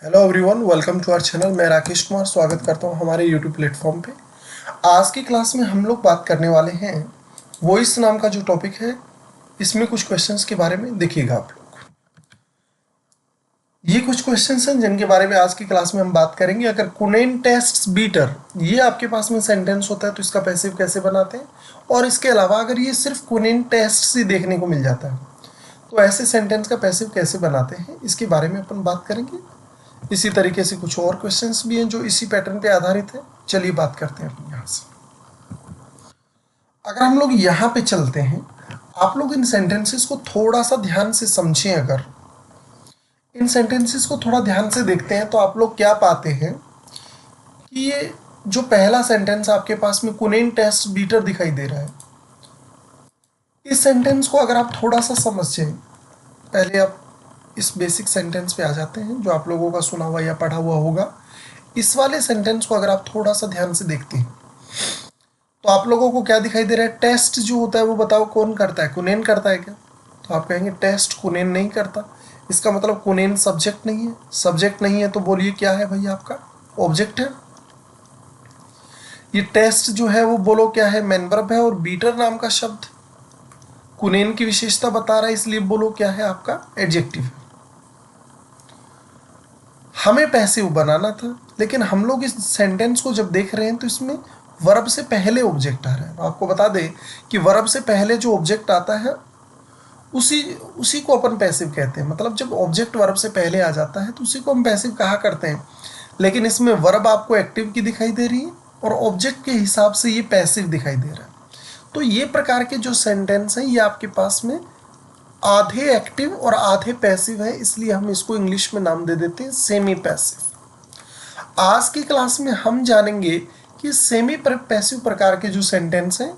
Hello everyone, welcome to our channel. मैं राकेश कुमार स्वागत करता हूं हमारे यूट्यूब प्लेटफॉर्म पे। आज की क्लास में हम लोग बात करने वाले हैं वॉइस नाम का जो टॉपिक है, इसमें कुछ क्वेश्चंस के बारे में देखिएगा आप लोग। ये कुछ क्वेश्चंस हैं जिनके बारे में आज की क्लास में हम बात करेंगे। अगर कुनेन टेस्ट्स बीटर ये आपके पास में सेंटेंस होता है तो इसका पैसिव कैसे बनाते हैं, और इसके अलावा अगर ये सिर्फ कुनेन टेस्ट्स ही देखने को मिल जाता है तो ऐसे सेंटेंस का पैसिव कैसे बनाते हैं, इसके बारे में अपन बात करेंगे। इसी तरीके से कुछ और क्वेश्चंस भी हैं जो इसी पैटर्न पे आधारित है। चलिए बात करते हैं अपन यहाँ से। अगर हम लोग यहाँ पे चलते हैं, आप लोग इन सेंटेंसेस को थोड़ा सा ध्यान से समझें। अगर इन सेंटेंसेस को थोड़ा ध्यान से देखते हैं तो आप लोग क्या पाते हैं कि ये जो पहला सेंटेंस आपके पास में कुनेन टेस्ट बीटर दिखाई दे रहा है, इस सेंटेंस को अगर आप थोड़ा सा समझें, पहले आप इस बेसिक सेंटेंस पे आ जाते हैं जो आप लोगों का सुना हुआ या पढ़ा हुआ होगा। इस वाले सेंटेंस को अगर आप थोड़ा सा ध्यान से देखते हैं तो आप लोगों को क्या दिखाई दे रहा है। टेस्ट जो होता है वो बताओ कौन करता है, कुनेन करता है क्या? तो आप कहेंगे टेस्ट कुनेन नहीं करता। इसका मतलब कुनेन सब्जेक्ट नहीं है। सब्जेक्ट नहीं है तो बोलिए क्या है भाई, आपका ऑब्जेक्ट है। ये टेस्ट जो है वो बोलो क्या है, मैन वर्ब है। और बीटर नाम का शब्द कुनेन की विशेषता बता रहा है, इसलिए बोलो क्या है, आपका एडजेक्टिव है। हमें पैसिव बनाना था, लेकिन हम लोग इस सेंटेंस को जब देख रहे हैं तो इसमें वर्ब से पहले ऑब्जेक्ट आ रहा है। तो आपको बता दें कि वर्ब से पहले जो ऑब्जेक्ट आता है उसी को अपन पैसिव कहते हैं। मतलब जब ऑब्जेक्ट वर्ब से पहले आ जाता है तो उसी को हम पैसिव कहा करते हैं। लेकिन इसमें वर्ब आपको एक्टिव की दिखाई दे रही है और ऑब्जेक्ट के हिसाब से ये पैसिव दिखाई दे रहा है। तो ये प्रकार के जो सेंटेंस हैं ये आपके पास में आधे एक्टिव और आधे पैसिव है, इसलिए हम इसको इंग्लिश में नाम दे देते हैं सेमी पैसिव। आज की क्लास में हम जानेंगे कि सेमी पैसिव प्रकार के जो सेंटेंस हैं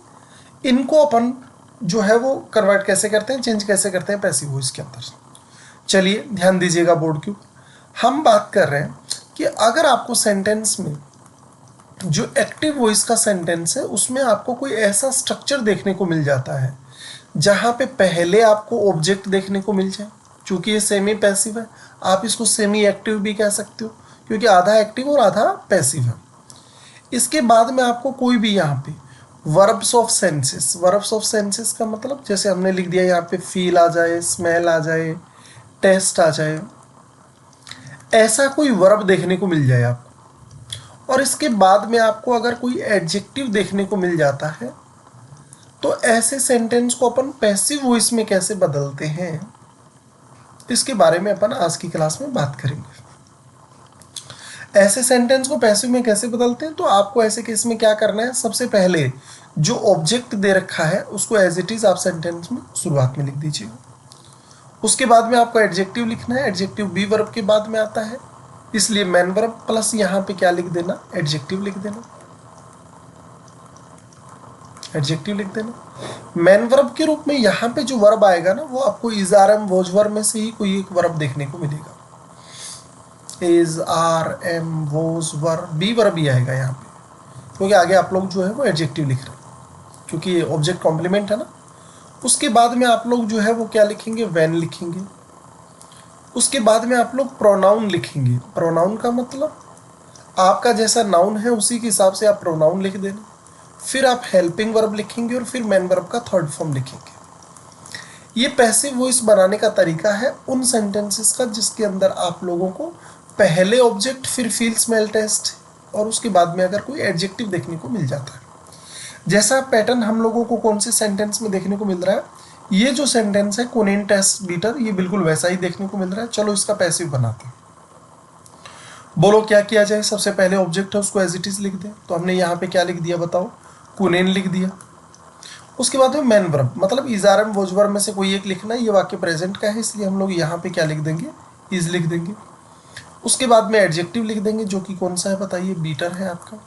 इनको अपन जो है वो कन्वर्ट कैसे करते हैं, चेंज कैसे करते हैं पैसिव वॉइस के अंदर। चलिए ध्यान दीजिएगा बोर्ड के ऊपर। हम बात कर रहे हैं कि अगर आपको सेंटेंस में जो एक्टिव वॉइस का सेंटेंस है उसमें आपको कोई ऐसा स्ट्रक्चर देखने को मिल जाता है जहाँ पे पहले आपको ऑब्जेक्ट देखने को मिल जाए। चूंकि ये सेमी पैसिव है, आप इसको सेमी एक्टिव भी कह सकते हो क्योंकि आधा एक्टिव और आधा पैसिव है। इसके बाद में आपको कोई भी यहाँ पे verbs of senses, verbs of senses का मतलब जैसे हमने लिख दिया यहाँ पे फील आ जाए, स्मेल आ जाए, टेस्ट आ जाए, ऐसा कोई वर्ब देखने को मिल जाए आपको। और इसके बाद में आपको अगर कोई एडजेक्टिव देखने को मिल जाता है तो ऐसे सेंटेंस को अपन पैसिव वॉइस में कैसे बदलते हैं, इसके बारे में अपन आज की क्लास में बात करेंगे। ऐसे सेंटेंस को पैसिव में कैसे बदलते हैं, तो आपको ऐसे केस में क्या करना है, सबसे पहले जो ऑब्जेक्ट दे रखा है उसको एज इट इज आप सेंटेंस में शुरुआत में लिख दीजिएगा। उसके बाद में आपको एडजेक्टिव लिखना है। एडजेक्टिव बी वर्ब के बाद में आता है, इसलिए मैन वर्ब प्लस यहाँ पे क्या लिख देना, एडजेक्टिव लिख देना। एडजेक्टिव लिख देना। मैन वर्ब के रूप में यहाँ पे जो वर्ब आएगा ना वो आपको is are am was verb में से ही कोई एक वर्ब देखने को मिलेगा। Is are am was verb, be verb ही आएगा यहाँ पे, क्योंकि आगे आप लोग जो है वो एडजेक्टिव लिख रहे हैं क्योंकि ये ऑब्जेक्ट कॉम्प्लीमेंट है ना। उसके बाद में आप लोग जो है वो क्या लिखेंगे, व्हेन लिखेंगे। उसके बाद में आप लोग प्रोनाउन लिखेंगे। प्रोनाउन का मतलब आपका जैसा नाउन है उसी के हिसाब से आप प्रोनाउन लिख देना। फिर आप हेल्पिंग वर्ब लिखेंगे और फिर मैन वर्ब का थर्ड फॉर्म लिखेंगे। ये पैसिव वॉइस बनाने का तरीका है उन सेंटेंसेस का जिसके अंदर आप लोगों को पहले ऑब्जेक्ट, फिर फील, स्मेल, टेस्ट और उसके बाद में अगर कोई एडजेक्टिव देखने को मिल जाता है। जैसा पैटर्न हम लोगों को कौन से सेंटेंस में देखने को मिल रहा है, ये जो सेंटेंस है कुनेन टेस्ट बीटर, ये बिल्कुल वैसा ही देखने को मिल रहा है। चलो इसका पैसिव बनाते हैं। बोलो क्या किया जाए। सबसे पहले ऑब्जेक्ट है उसको एज इट इज लिख दें। तो हमने यहाँ पे क्या लिख दिया बताओ, कुनेन लिख दिया। उसके बाद में मैन वर्ब, मतलब is are am was verb में से कोई एक लिखना है। ये वाक्य प्रेजेंट का है इसलिए हम लोग यहाँ पे क्या लिख देंगे, इज लिख देंगे। उसके बाद में एडजेक्टिव लिख देंगे जो कि कौन सा है बताइए, बीटर है आपका।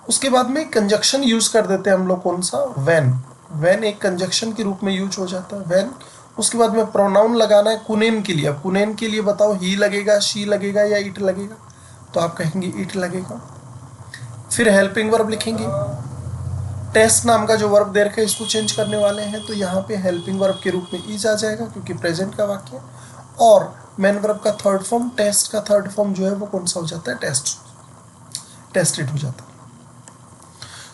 उसके बाद में कंजक्शन यूज कर देते हैं हम लोग, कौन सा, व्हेन। व्हेन एक कंजक्शन के रूप में यूज हो जाता है, व्हेन। उसके बाद में प्रोनाउन लगाना है कुनेन के लिए। अब कुनेन के लिए बताओ ही लगेगा, शी लगेगा या इट लगेगा, तो आप कहेंगे इट लगेगा। फिर हेल्पिंग वर्ब लिखेंगे। टेस्ट नाम का जो वर्ब दे रखा है इसको चेंज करने वाले हैं तो यहाँ पे हेल्पिंग वर्ब के रूप में इज आ जाएगा क्योंकि प्रेजेंट का वाक्य। और मैन वर्ब का थर्ड फॉर्म, टेस्ट का थर्ड फॉर्म जो है वो कौन सा हो जाता है, टेस्टेड हो जाता है।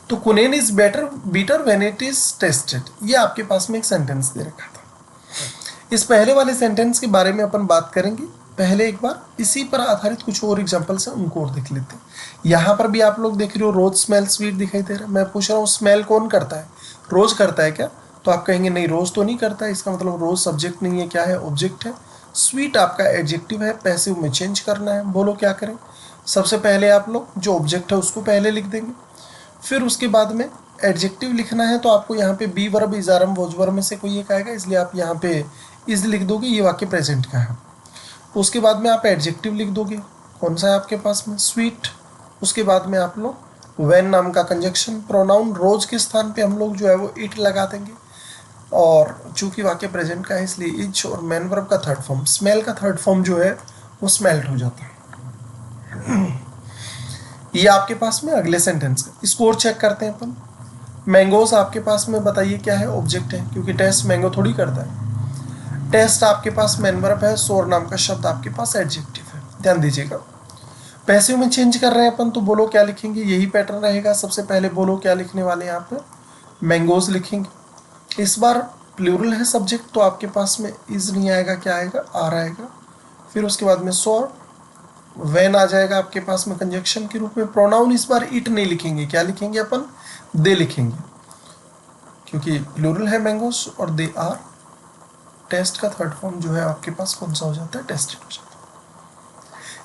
तो quinine is bitter when it is tasted, ये आपके पास में एक सेंटेंस दे रखा था। इस पहले वाले सेंटेंस के बारे में अपन बात करेंगे। पहले एक बार इसी पर आधारित कुछ और एग्जांपल्स हैं, उनको और देख लेते हैं। यहाँ पर भी आप लोग देख रहे हो रोज स्मेल स्वीट दिखाई दे रहा है। मैं पूछ रहा हूँ स्मेल कौन करता है, रोज करता है क्या? तो आप कहेंगे नहीं, रोज तो नहीं करता है, इसका मतलब रोज सब्जेक्ट नहीं है, क्या है, ऑब्जेक्ट है। स्वीट आपका एडजेक्टिव है, पैसिव में चेंज करना है। बोलो क्या करें? सबसे पहले आप लोग जो ऑब्जेक्ट है उसको पहले लिख देंगे, फिर उसके बाद में एडजेक्टिव लिखना है। तो आपको यहाँ पे be verb, is are am, was verb में से कोई एक आएगा, इसलिए आप यहाँ पे इज लिख दोगे, ये वाक्य प्रेजेंट का है। उसके बाद में आप एडजेक्टिव लिख दोगे, कौन सा है आपके पास में, स्वीट। उसके बाद में आप लोग व्हेन नाम का कंजक्शन, प्रोनाउन रोज के स्थान पे हम लोग जो है वो इट लगा देंगे, और चूंकि वाक्य प्रेजेंट का है इसलिए इच, और मैन वर्ब का थर्ड फॉर्म, स्मेल का थर्ड फॉर्म जो है वो स्मेल्ट हो जाता है। ये आपके पास में अगले सेंटेंस का स्कोर चेक करते हैं अपन। मैंगोस आपके पास में बताइए क्या है, ऑब्जेक्ट है, क्योंकि टेस्ट मैंगो थोड़ी करता है। टेस्ट आपके पास मैन वर्ब है, सोर नाम का शब्द आपके पास एडजेक्टिव है, ध्यान दीजिएगा। पैसिव में चेंज कर रहे हैं अपन, तो बोलो क्या लिखेंगे, यही पैटर्न रहेगा। सबसे पहले बोलो क्या लिखने वाले हैं, यहाँ पे मैंगोज लिखेंगे। इस बार प्लूरल है सब्जेक्ट, तो आपके पास में इज नहीं आएगा, क्या आएगा, आर आएगा। फिर उसके बाद में सोर, वेन आ जाएगा आपके पास में कंजक्शन के रूप में। प्रोनाउन इस बार इट नहीं लिखेंगे, क्या लिखेंगे अपन, दे लिखेंगे, क्योंकि प्लूरल है मैंगोस और दे आर। टेस्ट का थर्ड फॉर्म जो है आपके पास कौन सा हो जाता है, टेस्टेड हो जाता है।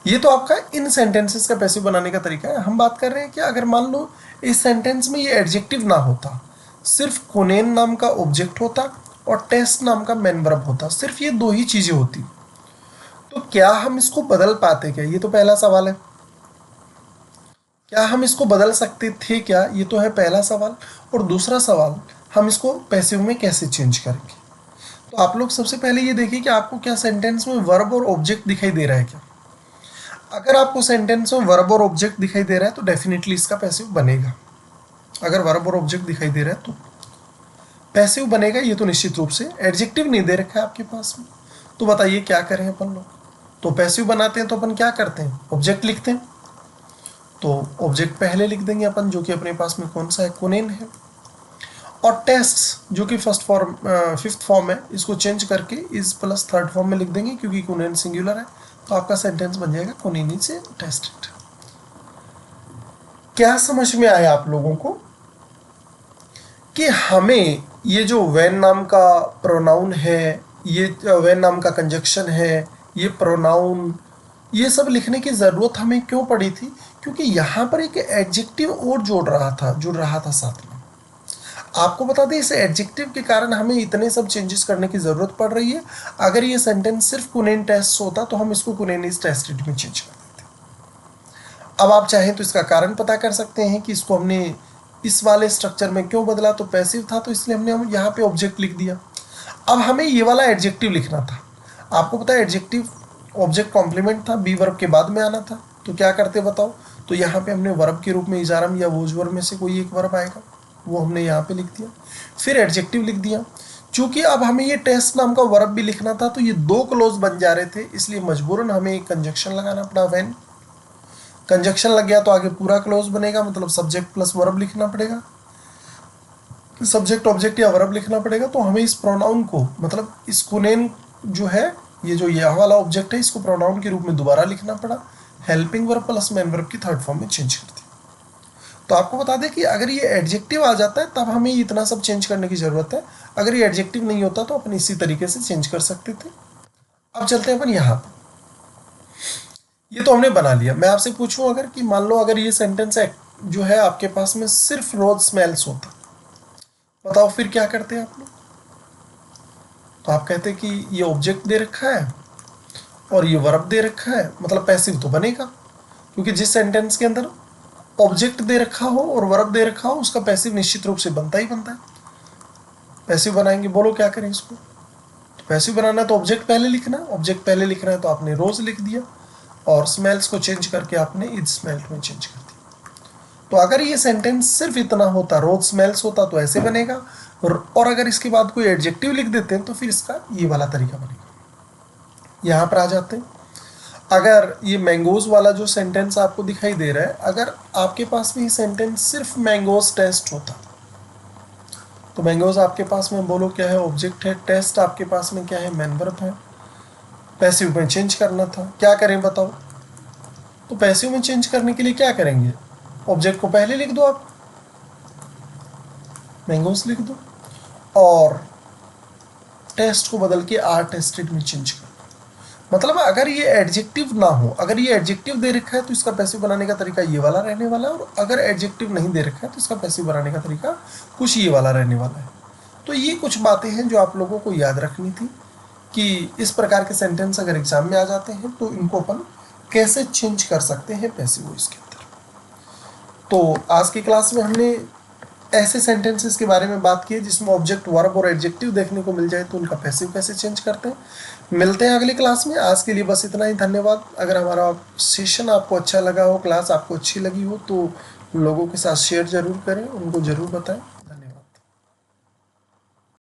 ये तो आपका इन सेंटेंसेस का पैसिव बनाने का तरीका है। हम बात कर रहे हैं कि अगर मान लो इस सेंटेंस में ये एडजेक्टिव ना होता, सिर्फ कोनेन नाम का ऑब्जेक्ट होता और टेस्ट नाम का मैन वर्ब होता, सिर्फ ये दो ही चीजें होती, तो क्या हम इसको बदल पाते क्या? ये तो पहला सवाल है। क्या हम इसको बदल सकते थे क्या? ये तो है पहला सवाल। और दूसरा सवाल, हम इसको पैसिव में कैसे चेंज करेंगे? तो आप लोग सबसे पहले ये देखिए कि आपको क्या सेंटेंस में वर्ब और ऑब्जेक्ट दिखाई दे रहा है क्या? अगर आपको सेंटेंस में वर्ब और ऑब्जेक्ट दिखाई दे रहा है तो डेफिनेटली इसका पैसिव बनेगा। अगर वर्ब और ऑब्जेक्ट दिखाई दे रहा है तो पैसिव बनेगा, ये तो निश्चित रूप से। एडजेक्टिव नहीं दे रखा है आपके पास में, तो बताइए क्या करें अपन लोग? तो पैसिव बनाते हैं तो अपन क्या करते हैं, ऑब्जेक्ट लिखते हैं। तो ऑब्जेक्ट पहले लिख देंगे अपन, जो कि अपने पास में कौन सा है, कुनेन है। और टेस्ट जो कि फिफ्थ फॉर्म है, इसको चेंज करके इज प्लस थर्ड फॉर्म में लिख देंगे, क्योंकि कुनेन सिंगुलर है। तो आपका सेंटेंस बन जाएगा कुनेनी से टेस्टेड। क्या समझ में आया आप लोगों को कि हमें ये जो वेन नाम का प्रोनाउन है, ये वेन नाम का कंजक्शन है, ये प्रोनाउन, ये सब लिखने की ज़रूरत हमें क्यों पड़ी थी? क्योंकि यहाँ पर एक एडजेक्टिव और जुड़ रहा था साथ में। आपको बता दें, इस एडजेक्टिव के कारण हमें इतने सब चेंजेस करने की ज़रूरत पड़ रही है। अगर ये सेंटेंस सिर्फ कुनेन टेस्ट होता तो हम इसको कुनेनीज टेस्टेड में चेंज कर देते। अब आप चाहें तो इसका कारण पता कर सकते हैं कि इसको हमने इस वाले स्ट्रक्चर में क्यों बदला। तो पैसिव था तो इसलिए हमने हम यहाँ पे ऑब्जेक्ट लिख दिया। अब हमें ये वाला एडजेक्टिव लिखना था। आपको पता है एडजेक्टिव ऑब्जेक्ट कॉम्प्लीमेंट था, बी वर्ब के बाद में आना था। तो क्या करते बताओ? तो यहाँ पे हमने वर्ब के रूप में इजारम या वोज वर्ब में से कोई एक वर्ब आएगा, वो हमने यहाँ पे लिख दिया, फिर एडजेक्टिव लिख दिया। चूंकि अब हमें ये टेस्ट नाम का वर्ब भी लिखना था, तो ये दो क्लोज बन जा रहे थे, इसलिए मजबूरन हमें एक कंजक्शन लगाना पड़ा। व्हेन कंजक्शन लग गया तो आगे पूरा क्लोज बनेगा, मतलब सब्जेक्ट प्लस वर्ब लिखना पड़ेगा, सब्जेक्ट ऑब्जेक्ट या वर्ब लिखना पड़ेगा। तो हमें इस प्रोनाउन को, मतलब इस कुनेन जो है, ये जो यह वाला ऑब्जेक्ट है, इसको प्रोनाउन के रूप में दोबारा लिखना पड़ा। Helping verb plus man verb की थर्ड फॉर्म में चेंज कर दी। तो आपको बता दें कि अगर ये एडजेक्टिव आ जाता है तब हमें इतना सब चेंज करने की ज़रूरत है। अगर ये एडजेक्टिव नहीं होता तो अपन इसी तरीके से चेंज कर सकते थे। अब चलते हैं अपन यहाँ पर। ये तो हमने बना लिया। मैं आपसे पूछूं अगर कि मान लो अगर ये सेंटेंस जो है आपके पास में सिर्फ रोज स्मेल्स होता, बताओ फिर क्या करते हैं आप लोग? तो आप कहते हैं कि ये ऑब्जेक्ट दे रखा है और ये वर्ब दे रखा है, मतलब पैसिव तो बनेगा, क्योंकि जिस सेंटेंस के अंदर ऑब्जेक्ट दे रखा हो और वर्ब दे रखा हो उसका पैसिव निश्चित रूप से बनता ही बनता है। पैसिव बनाएंगे, बोलो क्या करें इसको? तो पैसिव बनाना है तो ऑब्जेक्ट पहले लिखना, ऑब्जेक्ट पहले लिखना है तो आपने रोज लिख दिया, और स्मेल्स को चेंज करके आपने इज स्मेल्ट में चेंज कर दिया। तो अगर ये सेंटेंस सिर्फ इतना होता, रोज स्मेल्स होता, तो ऐसे बनेगा, और अगर इसके बाद कोई एडजेक्टिव लिख देते हैं तो फिर इसका ये वाला तरीका बनेगा। यहाँ पर आ जाते हैं। अगर ये मैंगोज वाला जो सेंटेंस आपको दिखाई दे रहा है, अगर आपके पास में ये सेंटेंस सिर्फ मैंगोज टेस्ट होता, तो मैंगोज आपके पास में बोलो क्या है, ऑब्जेक्ट है, टेस्ट आपके पास में क्या है, मैन वर्ब है। पैसिव में चेंज करना था, क्या करें बताओ? तो पैसिव में चेंज करने के लिए क्या करेंगे, ऑब्जेक्ट को पहले लिख दो, आप मैंगोज लिख दो और टेस्ट को बदल के आर टेस्टेड में चेंज कर दो। मतलब अगर ये एडजेक्टिव ना हो, अगर ये एडजेक्टिव दे रखा है तो इसका पैसिव बनाने का तरीका ये वाला रहने वाला है, और अगर एडजेक्टिव नहीं दे रखा है तो इसका पैसिव बनाने का तरीका कुछ ये वाला रहने वाला है। तो ये कुछ बातें हैं जो आप लोगों को याद रखनी थी कि इस प्रकार के सेंटेंस अगर एग्जाम में आ जाते हैं तो इनको अपन कैसे चेंज कर सकते हैं पैसिव वॉइस के अंदर। तो आज की क्लास में हमने ऐसे सेंटेंसेस के बारे में बात की है जिसमें ऑब्जेक्ट, वर्ब और एडजेक्टिव देखने को मिल जाए तो उनका पैसिव कैसे चेंज करते हैं। मिलते हैं अगली क्लास में, आज के लिए बस इतना ही, धन्यवाद। अगर हमारा सेशन आपको अच्छा लगा हो, क्लास आपको अच्छी लगी हो तो लोगों के साथ शेयर जरूर करें, उनको जरूर बताएं।